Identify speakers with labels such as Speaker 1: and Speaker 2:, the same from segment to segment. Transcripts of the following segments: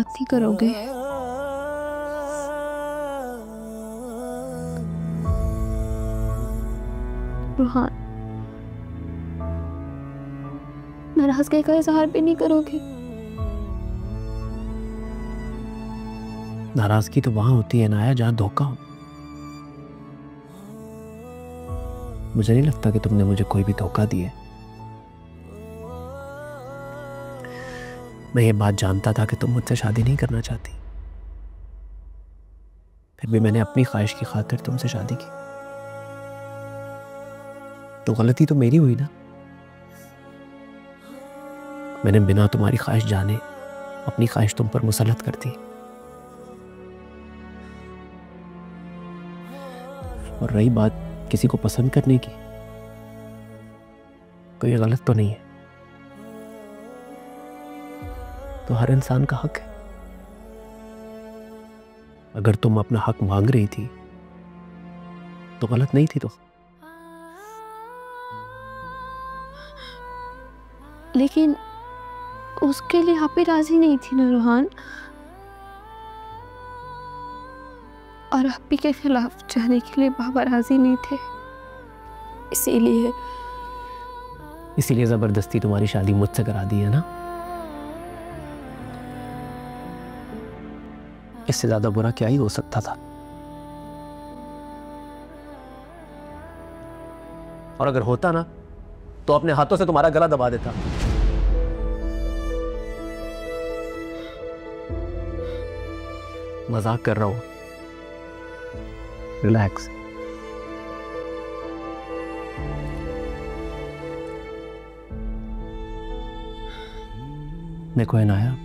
Speaker 1: बात नहीं करोगे? रुहान, नाराजगी का इजहार भी नहीं करोगे?
Speaker 2: नाराजगी तो वहां होती है नाया जहां धोखा हो। मुझे नहीं लगता कि तुमने मुझे कोई भी धोखा दिया। मैं ये बात जानता था कि तुम मुझसे शादी नहीं करना चाहती, फिर भी मैंने अपनी ख्वाहिश की खातिर तुमसे शादी की। तो गलती तो मेरी हुई ना। मैंने बिना तुम्हारी ख्वाहिश जाने अपनी ख्वाहिश तुम पर मुसल्लत कर दी। और रही बात किसी को पसंद करने की, तो ये गलत तो नहीं है। तो हर इंसान का हक है। अगर तुम अपना हक मांग रही थी तो गलत नहीं थी। तो
Speaker 1: लेकिन उसके लिए आप ही राजी नहीं थी ना रुहान, और आप ही के खिलाफ जाने के लिए बाबा राजी नहीं थे। इसीलिए
Speaker 2: जबरदस्ती तुम्हारी शादी मुझसे करा दी है ना। इससे ज्यादा बुरा क्या ही हो सकता था। और अगर होता ना तो अपने हाथों से तुम्हारा गला दबा देता। मजाक कर रहा हूं, रिलैक्स। देखो इनाया,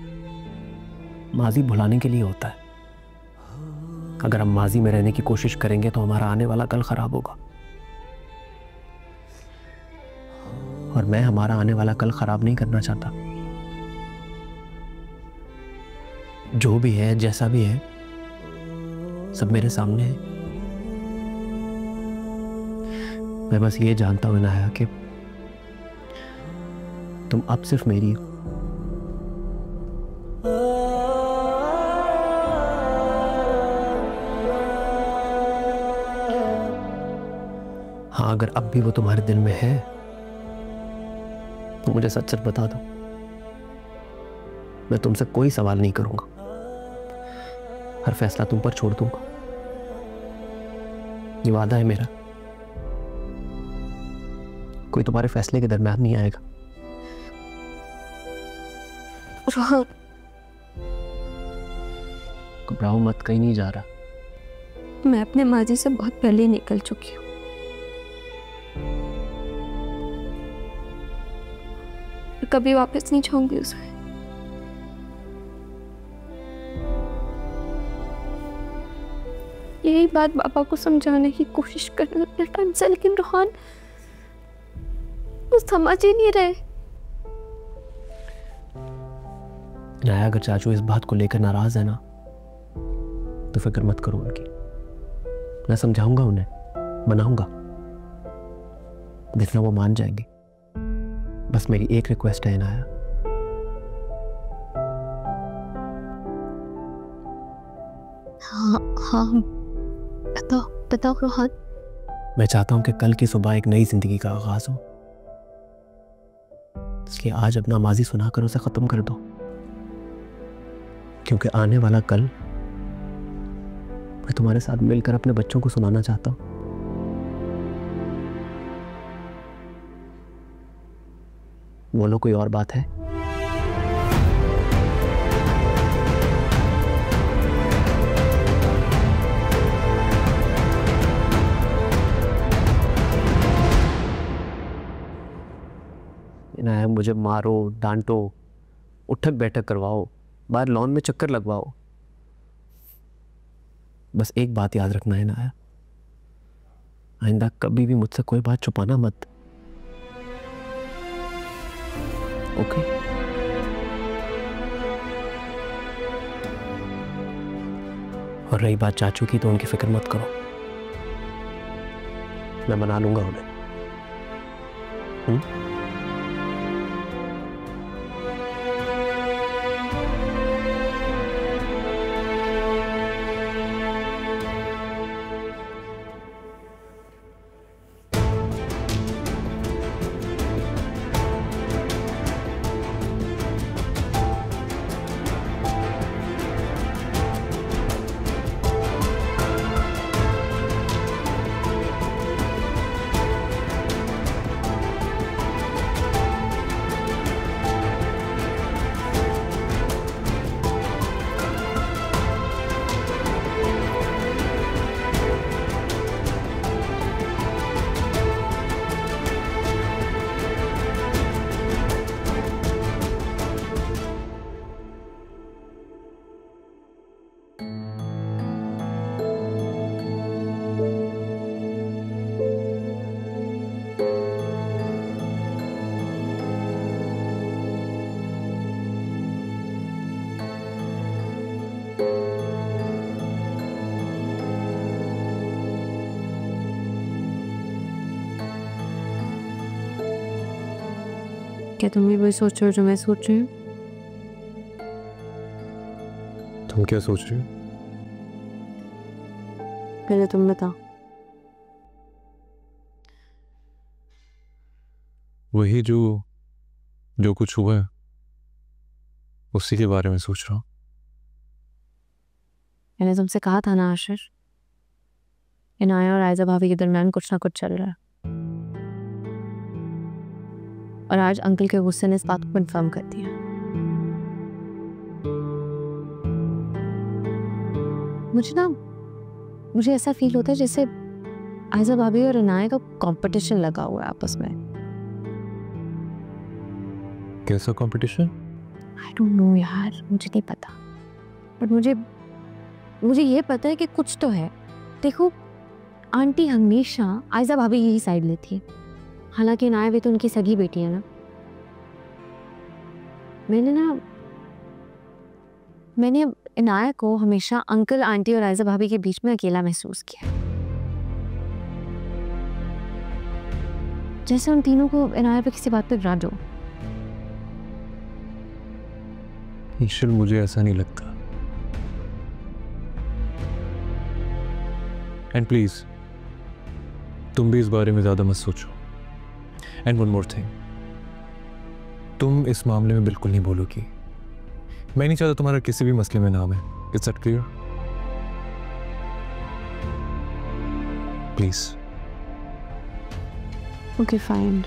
Speaker 2: माजी भुलाने के लिए होता है। अगर हम माजी में रहने की कोशिश करेंगे तो हमारा आने वाला कल खराब होगा। और मैं हमारा आने वाला कल खराब नहीं करना चाहता। जो भी है, जैसा भी है, सब मेरे सामने है। मैं बस ये जानता हूं इनाया कि तुम अब सिर्फ मेरी हो। हाँ, अगर अब भी वो तुम्हारे दिल में है तो मुझे सच सच बता दो। मैं तुमसे कोई सवाल नहीं करूंगा, हर फैसला तुम पर छोड़ दूंगा। ये वादा है मेरा। कोई तुम्हारे फैसले के दरमियान नहीं आएगा। घबराओ मत, कहीं नहीं जा रहा।
Speaker 1: मैं अपने माजी से बहुत पहले ही निकल चुकी हूँ। कभी वापस नहीं जाऊंगी उसे। यही बात बाबा को समझाने की कोशिश कर रहे अपने टाइम से, लेकिन रुहान वो समझ ही नहीं रहे।
Speaker 2: नाया, अगर चाचू इस बात को लेकर नाराज है ना तो फिक्र मत करो उनकी। मैं समझाऊंगा उन्हें, मनाऊंगा। देखना वो मान जाएंगे। बस मेरी एक रिक्वेस्ट है नाया,
Speaker 1: हाँ बताओ बताओ रुहान।
Speaker 2: मैं चाहता हूं कि कल की सुबह एक नई जिंदगी का आगाज हो, इसलिए आज अपना माजी सुनाकर उसे खत्म कर दो। क्योंकि आने वाला कल मैं तुम्हारे साथ मिलकर अपने बच्चों को सुनाना चाहता हूं। बोलो, कोई और बात है? इनाया, मुझे मारो, डांटो, उठक बैठक करवाओ, बाहर लॉन में चक्कर लगवाओ, बस एक बात याद रखना है इनाया, आइंदा कभी भी मुझसे कोई बात छुपाना मत। ओके? और रही बात चाचू की, तो उनकी फिक्र मत करो, मैं मना लूंगा उन्हें।
Speaker 3: क्या तुम भी वही सोच रहे हो जो मैं सोच रही हूँ?
Speaker 4: तुम क्या सोच रही हो?
Speaker 3: पहले तुम बताओ।
Speaker 4: वही जो कुछ हुआ है उसी के बारे में सोच रहा हूँ।
Speaker 3: मैंने तुमसे कहा था ना आशीष, इनाया और आयजा भाभी के दरमियान कुछ ना कुछ चल रहा है, और आज अंकल के गुस्से ने इस बात को कंफर्म कर दिया। मुझे ऐसा फील होता है जैसे आयजा भाभी और इनाया का कंपटीशन लगा हुआ है आपस में।
Speaker 4: कैसा कंपटीशन?
Speaker 3: आई डोंट नो यार, मुझे नहीं पता, बट मुझे ये पता है कि कुछ तो है। देखो, आंटी हमेशा आयजा भाभी की ही साइड लेती है, हालांकि इनाया भी तो उनकी सगी बेटी है ना। मैंने अब इनाया को हमेशा अंकल, आंटी और आयजा भाभी के बीच में अकेला महसूस किया, जैसे उन तीनों को इनाया पे किसी बात पे ग्राज हो।
Speaker 4: ईशल, मुझे ऐसा नहीं लगता। एंड प्लीज तुम भी इस बारे में ज्यादा मत सोचो। एंड वन मोर थिंग, तुम इस मामले में बिल्कुल नहीं बोलोगी। मैं नहीं चाहता तुम्हारा किसी भी मसले में नाम है। It's that clear? Please.
Speaker 3: Okay fine.